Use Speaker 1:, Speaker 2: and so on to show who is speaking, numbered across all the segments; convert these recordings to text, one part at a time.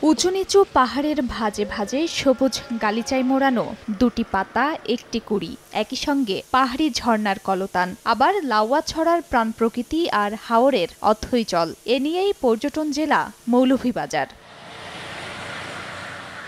Speaker 1: উঁচু নিচু পাহাড়ের ভাঁজে ভাঁজে সবুজ গালিচায় মোড়ানো দুটি পাতা একটি কুড়ি, একই সঙ্গে পাহাড়ি ঝর্ণার কলতান, আবার লাউয়া ছড়ার প্রাণ প্রকৃতি আর হাওরের অথৈ জল, এ নিয়েই পর্যটন জেলা মৌলভীবাজার।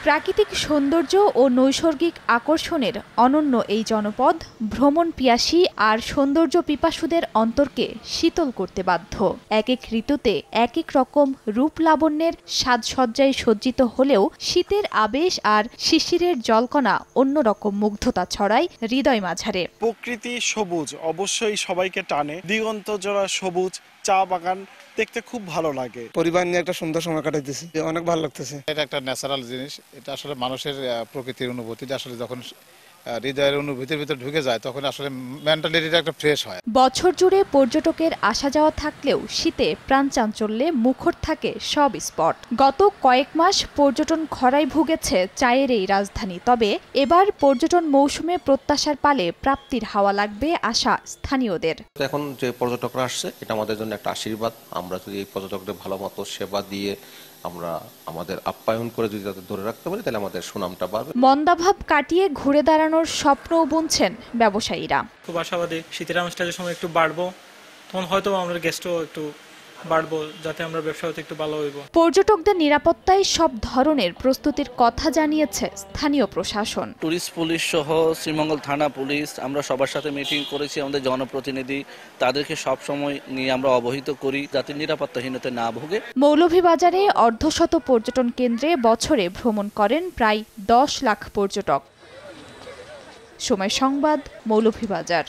Speaker 1: প্রাকৃতিক সৌন্দর্য ও নৈসর্গিক আকর্ষণের অনন্য এই জনপদ ভ্রমণ পিয়াসী আর সৌন্দর্য পিপাসুদের অন্তরকে শীতল করতে বাধ্য। এক এক ঋতুতে এক এক রকম রূপ লাবণ্যের সাজসজ্জায় সজ্জিত হলেও শীতের আবেশ আর শিশিরের জলকণা অন্যরকম মুগ্ধতা ছড়ায় হৃদয় মাঝারে।
Speaker 2: প্রকৃতি সবুজ অবশ্যই সবাইকে টানে, দিগন্ত জোড়া সবুজ চা বাগান দেখতে খুব ভালো লাগে।
Speaker 3: পরিবার নিয়ে একটা সুন্দর সময় কাটাইতেছি, অনেক ভালো লাগতেছে।
Speaker 4: এটা একটা ন্যাচারাল জিনিস, এটা আসলে মানুষের প্রকৃতির অনুভূতি, আসলে যখন হৃদয়ের অনুভূতির ভিতর ঢুকে যায় তখন আসলে মেন্টালিটিটা একটা ফ্রেশ হয়।
Speaker 1: বছর জুড়ে পর্যটকের আসা যাওয়া থাকলেও শীতে প্রাণ চাঞ্চল্যে মুখর থাকে সব স্পট। গত কয়েক মাস পর্যটন খরায় ভুগেছে চায়ের এই রাজধানী, তবে এবার পর্যটন মৌসুমে প্রত্যাশার পালে প্রাপ্তির হাওয়া লাগবে আশা স্থানীয়দের।
Speaker 5: এখন যে পর্যটকরা আসছে এটা আমাদের জন্য একটা আশীর্বাদ। আমরা যদি এই পর্যটকদের ভালো মতো সেবা দিয়ে আমরা আমাদের আপ্যায়ন করে যদি তাদের ধরে রাখতে পারি তাহলে আমাদের সুনামটা বাড়বে।
Speaker 1: মন্দাভাব কাটিয়ে ঘুরে দাঁড়ানোর স্বপ্নও বুনছেন ব্যবসায়ীরা।
Speaker 6: খুব আশাবাদী শীতের আমেজটার সময় একটু বাড়বো, তখন হয়তো আমরা গেস্টও একটু বাড়বো, যাতে আমরা ব্যবসা হতে একটু ভালো হইব।
Speaker 1: পর্যটকদের নিরাপত্তায় সব ধরনের প্রস্তুতির কথা জানিয়েছে স্থানীয় প্রশাসন।
Speaker 7: টুরিস্ট পুলিশ সহ শ্রীমঙ্গল থানা পুলিশ আমরা সবার সাথে মিটিং করেছি, আমাদের জনপ্রতিনিধি তাদেরকে সব সময় নিয়ে আমরা অবহিত করি যাতে নিরাপত্তাহীনতা না ভোগে।
Speaker 1: মৌলভীবাজারে অর্ধশত পর্যটন কেন্দ্রে বছরে ভ্রমণ করেন প্রায় 10 লাখ পর্যটক। সময় সংবাদ, মৌলভীবাজার।